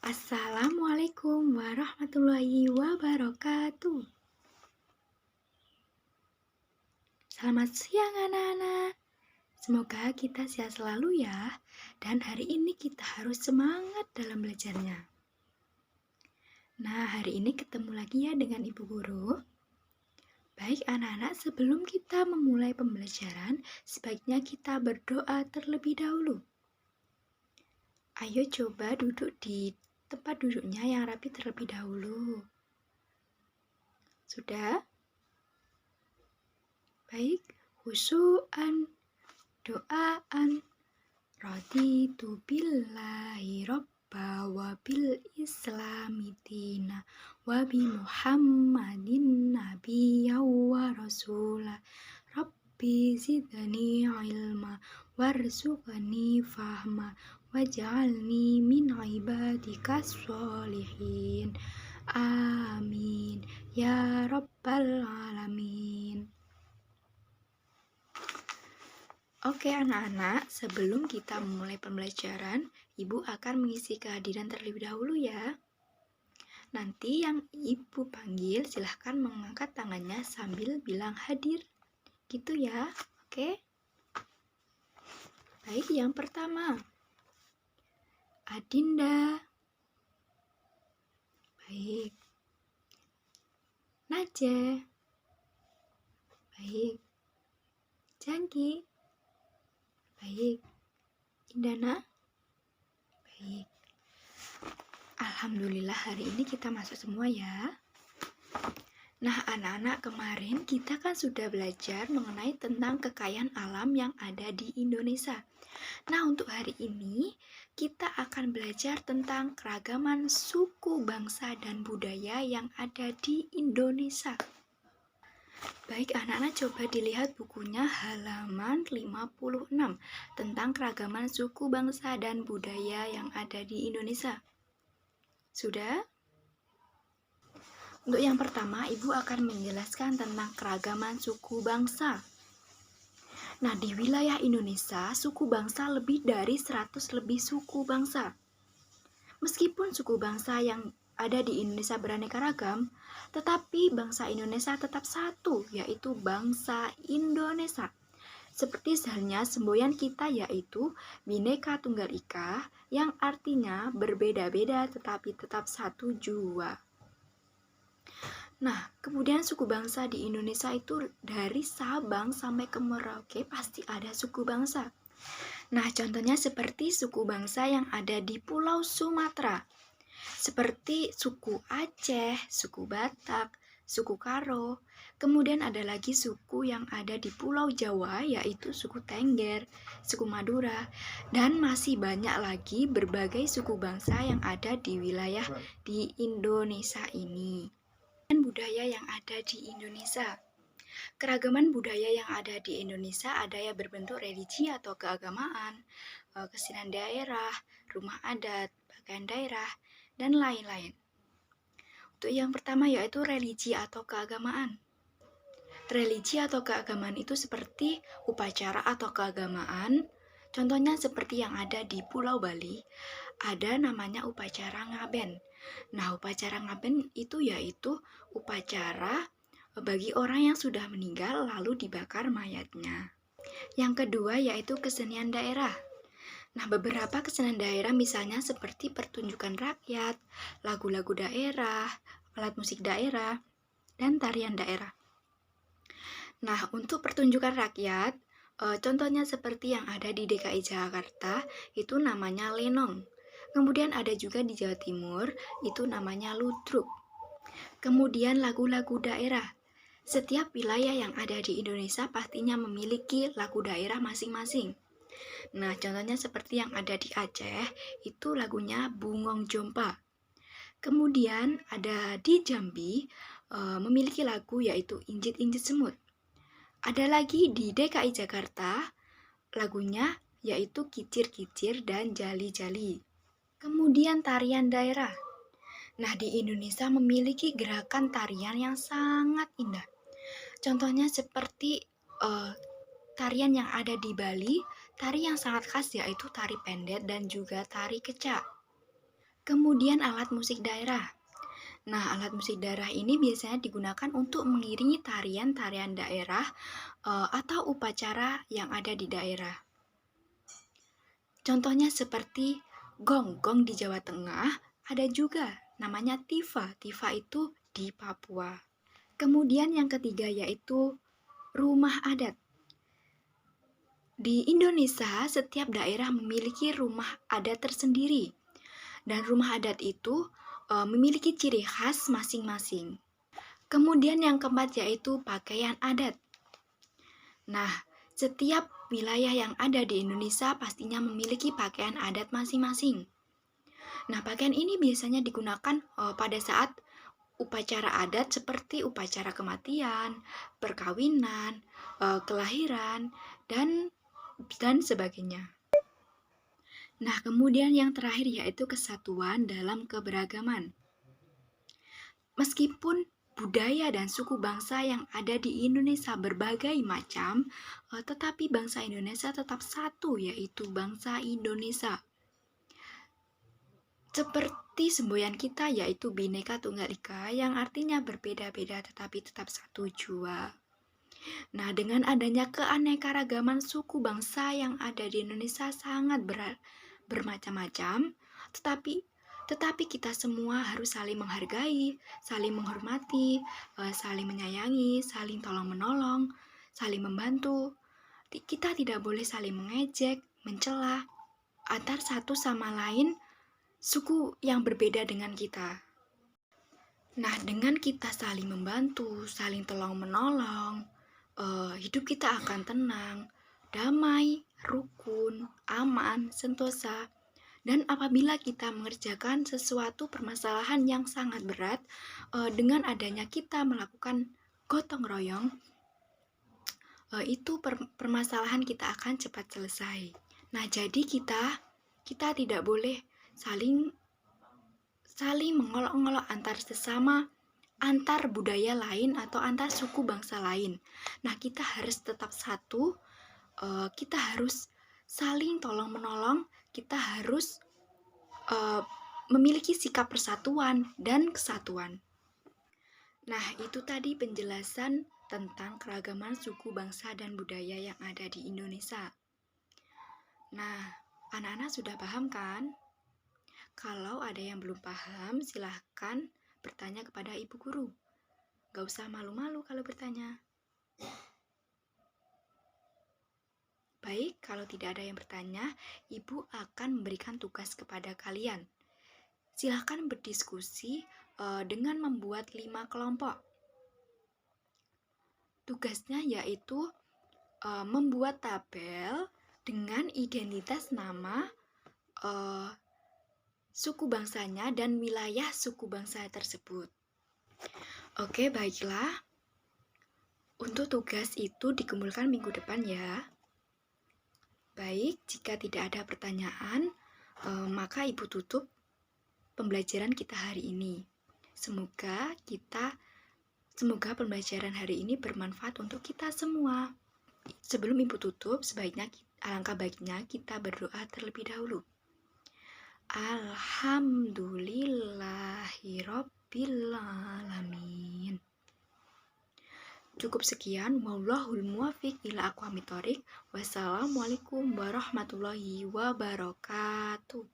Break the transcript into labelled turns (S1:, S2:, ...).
S1: Assalamualaikum warahmatullahi wabarakatuh. Selamat siang anak-anak. Semoga kita sehat selalu ya. Dan hari ini kita harus semangat dalam belajarnya. Nah, hari ini ketemu lagi ya dengan Ibu Guru. Baik anak-anak, sebelum kita memulai pembelajaran, sebaiknya kita berdoa terlebih dahulu. Ayo coba duduk di tempat duduknya yang rapi terlebih dahulu. Sudah? Baik, khusyuan, doaan, raditu billahi robba wa bil islami dina wa bi muhammadin nabiyya wa rasula rabbi zidni ilma warzuqni fahma waj'alni min ibadikas sholihin amin ya rabbal alamin. Oke anak-anak, sebelum kita memulai pembelajaran, Ibu akan mengisi kehadiran terlebih dahulu ya. Nanti yang Ibu panggil silahkan mengangkat tangannya sambil bilang hadir. Gitu ya, oke? Baik, yang pertama. Adinda. Baik. Najeh. Baik. Jangki. Baik. Indana. Baik. Alhamdulillah hari ini kita masuk semua ya. Nah anak-anak, kemarin kita kan sudah belajar mengenai tentang kekayaan alam yang ada di Indonesia. Nah untuk hari ini kita akan belajar tentang keragaman suku, bangsa, dan budaya yang ada di Indonesia. Baik anak-anak, coba dilihat bukunya halaman 56 tentang keragaman suku, bangsa, dan budaya yang ada di Indonesia. Sudah? Untuk yang pertama, Ibu akan menjelaskan tentang keragaman suku bangsa. Nah, di wilayah Indonesia, suku bangsa lebih dari 100 lebih suku bangsa. Meskipun suku bangsa yang ada di Indonesia beraneka ragam, tetapi bangsa Indonesia tetap satu, yaitu bangsa Indonesia. Seperti halnya semboyan kita yaitu Bhinneka Tunggal Ika, yang artinya berbeda-beda tetapi tetap satu jua. Nah, kemudian suku bangsa di Indonesia itu dari Sabang sampai ke Merauke pasti ada suku bangsa. Nah, contohnya seperti suku bangsa yang ada di Pulau Sumatera. Seperti suku Aceh, suku Batak, suku Karo. Kemudian ada lagi suku yang ada di Pulau Jawa, yaitu suku Tengger, suku Madura, dan masih banyak lagi berbagai suku bangsa yang ada di wilayah di Indonesia ini. Dan budaya yang ada di Indonesia. Keragaman budaya yang ada di Indonesia ada yang berbentuk religi atau keagamaan, kesenian daerah, rumah adat, pakaian daerah, dan lain-lain. Untuk yang pertama yaitu religi atau keagamaan. Religi atau keagamaan itu seperti upacara atau keagamaan. Contohnya seperti yang ada di Pulau Bali, ada namanya upacara ngaben. Nah, upacara ngaben itu yaitu upacara bagi orang yang sudah meninggal lalu dibakar mayatnya. Yang kedua yaitu kesenian daerah. Nah, beberapa kesenian daerah misalnya seperti pertunjukan rakyat, lagu-lagu daerah, alat musik daerah, dan tarian daerah. Nah, untuk pertunjukan rakyat, contohnya seperti yang ada di DKI Jakarta, itu namanya lenong. Kemudian ada juga di Jawa Timur, itu namanya ludruk. Kemudian lagu-lagu daerah. Setiap wilayah yang ada di Indonesia pastinya memiliki lagu daerah masing-masing. Nah, contohnya seperti yang ada di Aceh, itu lagunya Bungong Jompa. Kemudian ada di Jambi, memiliki lagu yaitu Injit-Injit Semut. Ada lagi di DKI Jakarta, lagunya yaitu Kicir-Kicir dan Jali-Jali. Kemudian tarian daerah. Nah, di Indonesia memiliki gerakan tarian yang sangat indah. Contohnya seperti tarian yang ada di Bali, tari yang sangat khas yaitu tari pendet dan juga tari kecak. Kemudian alat musik daerah. Nah, alat musik daerah ini biasanya digunakan untuk mengiringi tarian-tarian daerah atau upacara yang ada di daerah. Contohnya seperti gong di Jawa Tengah, ada juga namanya tifa. Tifa itu di Papua. Kemudian yang ketiga yaitu rumah adat. Di Indonesia, setiap daerah memiliki rumah adat tersendiri. Dan rumah adat itu memiliki ciri khas masing-masing. Kemudian yang keempat yaitu pakaian adat. Nah, setiap wilayah yang ada di Indonesia pastinya memiliki pakaian adat masing-masing. Nah, pakaian ini biasanya digunakan pada saat upacara adat seperti upacara kematian, perkawinan, kelahiran, dan sebagainya. Nah, kemudian yang terakhir yaitu kesatuan dalam keberagaman. Meskipun budaya dan suku bangsa yang ada di Indonesia berbagai macam, tetapi bangsa Indonesia tetap satu, yaitu bangsa Indonesia. Seperti semboyan kita yaitu Bhinneka Tunggal Ika yang artinya berbeda-beda tetapi tetap satu jua. Nah, dengan adanya keanekaragaman suku bangsa yang ada di Indonesia sangat bermacam-macam, tetapi kita semua harus saling menghargai, saling menghormati, saling menyayangi, saling tolong-menolong, saling membantu. Kita tidak boleh saling mengejek, mencela antar satu sama lain suku yang berbeda dengan kita. Nah, dengan kita saling membantu, saling tolong-menolong, hidup kita akan tenang, damai, rukun, aman, sentosa. Dan apabila kita mengerjakan sesuatu permasalahan yang sangat berat, dengan adanya kita melakukan gotong royong, itu permasalahan kita akan cepat selesai. Nah, jadi kita tidak boleh saling mengolok-olok antar sesama, antar budaya lain atau antar suku bangsa lain. Nah, kita harus tetap satu, kita harus saling tolong-menolong, kita harus memiliki sikap persatuan dan kesatuan. Nah, itu tadi penjelasan tentang keragaman suku bangsa dan budaya yang ada di Indonesia. Nah, anak-anak sudah paham kan? Kalau ada yang belum paham, silahkan bertanya kepada ibu guru. Gak usah malu-malu kalau bertanya. Baik, kalau tidak ada yang bertanya, ibu akan memberikan tugas kepada kalian. Silahkan berdiskusi dengan membuat 5 kelompok. Tugasnya yaitu membuat tabel dengan identitas nama suku bangsanya dan wilayah suku bangsa tersebut. Oke, baiklah. Untuk tugas itu dikumpulkan minggu depan ya. Baik, jika tidak ada pertanyaan, maka ibu tutup pembelajaran kita hari ini. Semoga pembelajaran hari ini bermanfaat untuk kita semua. Sebelum ibu tutup, alangkah baiknya kita berdoa terlebih dahulu. Alhamdulillahirobbilalamin. Cukup sekian. Wallahul muwaffiq ila aqwamit thoriq. Wassalamualaikum warahmatullahi wabarakatuh.